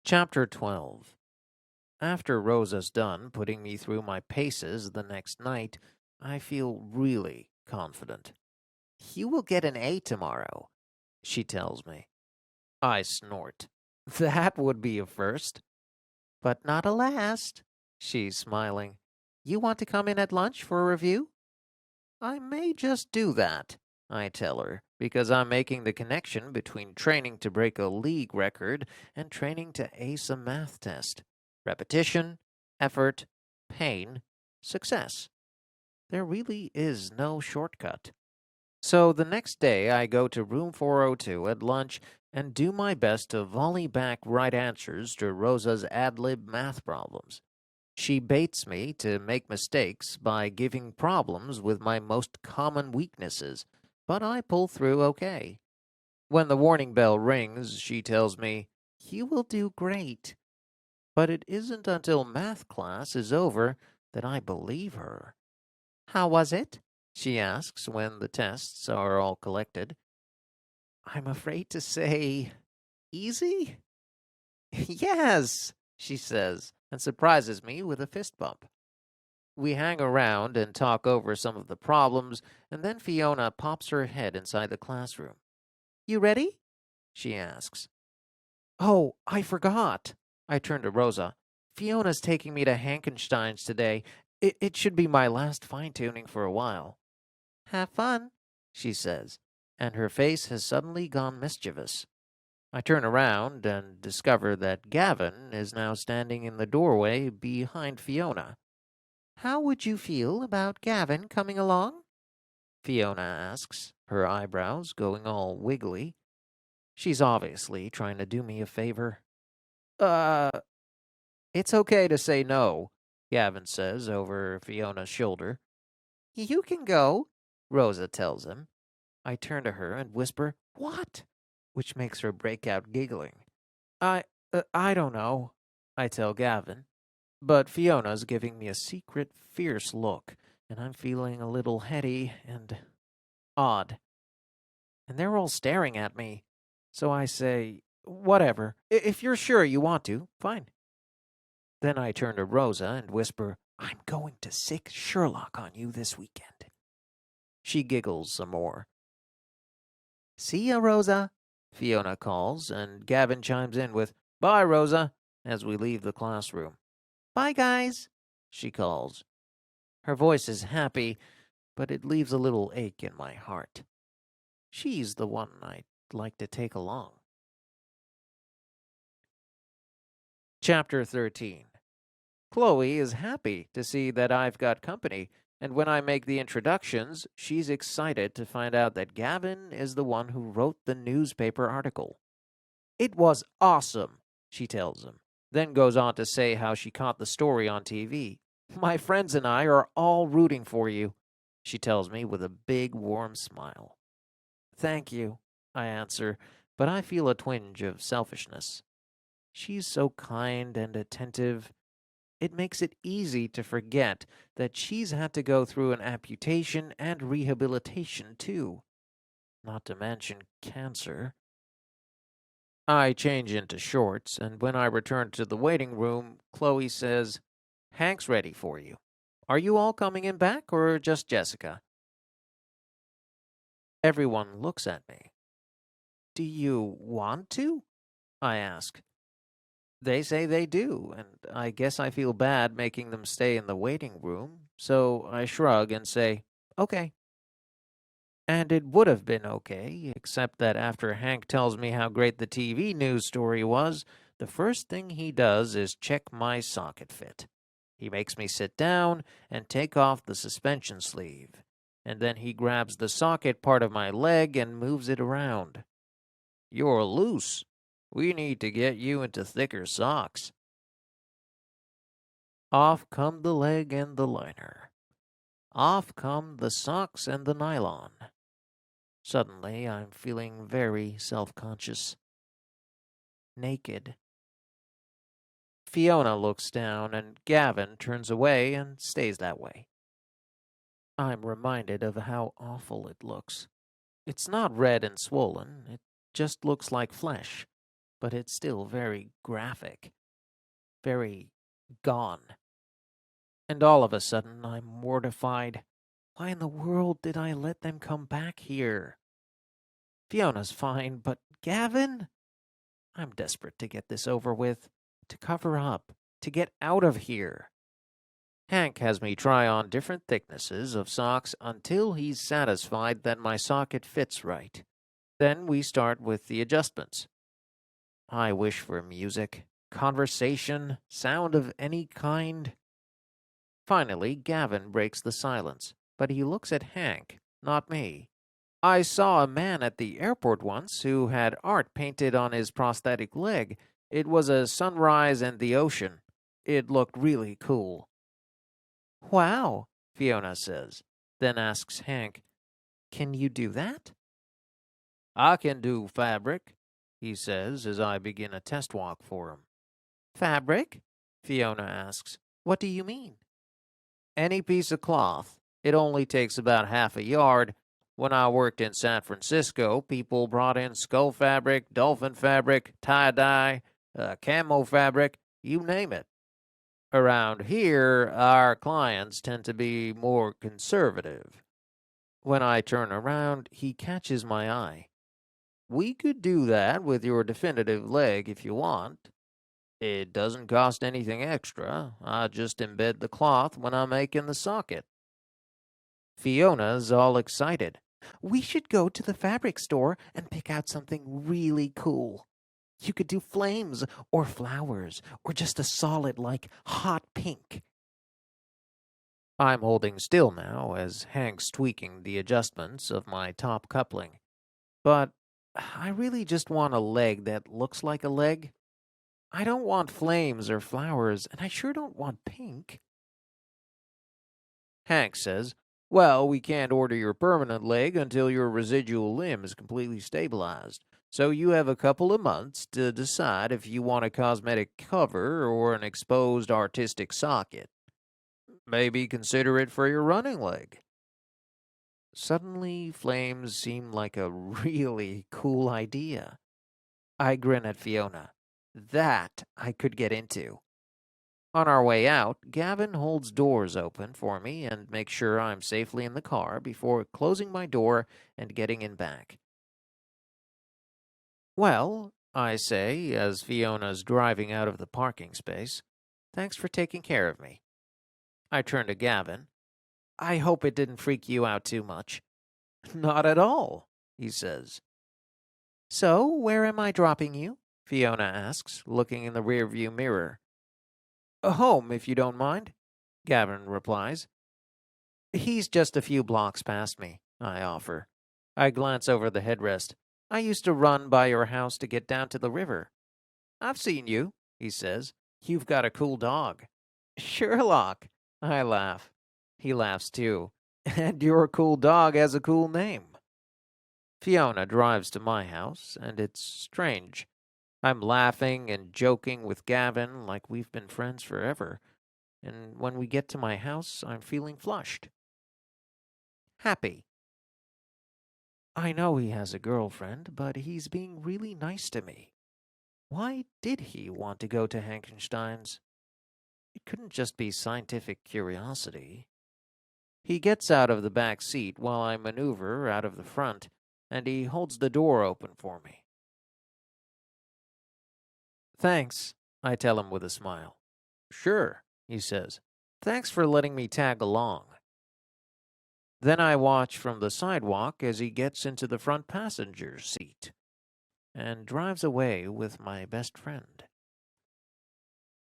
Chapter 12. After Rosa's done putting me through my paces the next night, I feel really confident. "You will get an A tomorrow," she tells me. I snort. That would be a first. "But not a last," she's smiling. "You want to come in at lunch for a review?" "I may just do that," I tell her, because I'm making the connection between training to break a league record and training to ace a math test. Repetition, effort, pain, success. There really is no shortcut. So the next day I go to room 402 at lunch and do my best to volley back right answers to Rosa's ad-lib math problems. She baits me to make mistakes by giving problems with my most common weaknesses, but I pull through okay. When the warning bell rings, she tells me, "You will do great." But it isn't until math class is over that I believe her. "How was it?" she asks when the tests are all collected. I'm afraid to say, "Easy?" "Yes," she says, and surprises me with a fist bump. We hang around and talk over some of the problems, and then Fiona pops her head inside the classroom. "You ready?" she asks. "Oh, I forgot." I turn to Rosa. "Fiona's taking me to Hankenstein's today. It should be my last fine-tuning for a while." "Have fun," she says, and her face has suddenly gone mischievous. I turn around and discover that Gavin is now standing in the doorway behind Fiona. "How would you feel about Gavin coming along?" Fiona asks, her eyebrows going all wiggly. She's obviously trying to do me a favor. It's okay to say no," Gavin says over Fiona's shoulder. "You can go," Rosa tells him. I turn to her and whisper, "What?" which makes her break out giggling. I don't know," I tell Gavin. But Fiona's giving me a secret, fierce look, and I'm feeling a little heady and odd. And they're all staring at me. So I say, "Whatever. If you're sure you want to, fine." Then I turn to Rosa and whisper, "I'm going to sick Sherlock on you this weekend." She giggles some more. "See ya, Rosa," Fiona calls, and Gavin chimes in with, "Bye, Rosa," as we leave the classroom. "Bye, guys," she calls. Her voice is happy, but it leaves a little ache in my heart. She's the one I'd like to take along. Chapter 13. Chloe is happy to see that I've got company, and when I make the introductions, she's excited to find out that Gavin is the one who wrote the newspaper article. "It was awesome," she tells him, then goes on to say how she caught the story on TV. "My friends and I are all rooting for you," she tells me with a big, warm smile. "Thank you," I answer, but I feel a twinge of selfishness. She's so kind and attentive. It makes it easy to forget that she's had to go through an amputation and rehabilitation, too. Not to mention cancer. I change into shorts, and when I return to the waiting room, Chloe says, "Hank's ready for you. Are you all coming in back, or just Jessica?" Everyone looks at me. "Do you want to?" I ask. They say they do, and I guess I feel bad making them stay in the waiting room, so I shrug and say, "Okay." And it would have been okay, except that after Hank tells me how great the TV news story was, the first thing he does is check my socket fit. He makes me sit down and take off the suspension sleeve, and then he grabs the socket part of my leg and moves it around. "You're loose. We need to get you into thicker socks." Off come the leg and the liner. Off come the socks and the nylon. Suddenly, I'm feeling very self-conscious. Naked. Fiona looks down, and Gavin turns away and stays that way. I'm reminded of how awful it looks. It's not red and swollen. It just looks like flesh. but it's still very graphic, very gone. And all of a sudden, I'm mortified. Why in the world did I let them come back here? Fiona's fine, but Gavin? I'm desperate to get this over with, to cover up, to get out of here. Hank has me try on different thicknesses of socks until he's satisfied that my socket fits right. Then we start with the adjustments. I wish for music, conversation, sound of any kind. Finally, Gavin breaks the silence, but he looks at Hank, not me. I saw a man at the airport once who had art painted on his prosthetic leg. It was a sunrise and the ocean. It looked really cool. Wow, Fiona says, then asks Hank, "Can you do that?" "I can do fabric," he says as I begin a test walk for him. "Fabric?" Fiona asks. "What do you mean?" "Any piece of cloth. It only takes about half a yard. When I worked in San Francisco, people brought in skull fabric, dolphin fabric, tie-dye, camo fabric, you name it. Around here, our clients tend to be more conservative." When I turn around, he catches my eye. "We could do that with your definitive leg if you want. It doesn't cost anything extra. I just embed the cloth when I'm making the socket." Fiona's all excited. "We should go to the fabric store and pick out something really cool. You could do flames or flowers or just a solid like hot pink." I'm holding still now as Hank's tweaking the adjustments of my top coupling. But I really just want a leg that looks like a leg. I don't want flames or flowers, and I sure don't want pink. Hank says, "Well, we can't order your permanent leg until your residual limb is completely stabilized. So you have a couple of months to decide if you want a cosmetic cover or an exposed artistic socket. Maybe consider it for your running leg." Suddenly, flames seem like a really cool idea. I grin at Fiona. That I could get into. On our way out, Gavin holds doors open for me and makes sure I'm safely in the car before closing my door and getting in back. "Well," I say as Fiona's driving out of the parking space, "thanks for taking care of me." I turn to Gavin. "I hope it didn't freak you out too much." "Not at all," he says. "So, where am I dropping you?" Fiona asks, looking in the rearview mirror. "Home, if you don't mind," Gavin replies. "He's just a few blocks past me," I offer. I glance over the headrest. "I used to run by your house to get down to the river." "I've seen you," he says. "You've got a cool dog." "Sherlock," I laugh. He laughs too. "And your cool dog has a cool name." Fiona drives to my house, and it's strange. I'm laughing and joking with Gavin like we've been friends forever. And when we get to my house, I'm feeling flushed. Happy. I know he has a girlfriend, but he's being really nice to me. Why did he want to go to Hankenstein's? It couldn't just be scientific curiosity. He gets out of the back seat while I maneuver out of the front, and he holds the door open for me. "Thanks," I tell him with a smile. "Sure," he says. "Thanks for letting me tag along." Then I watch from the sidewalk as he gets into the front passenger seat and drives away with my best friend.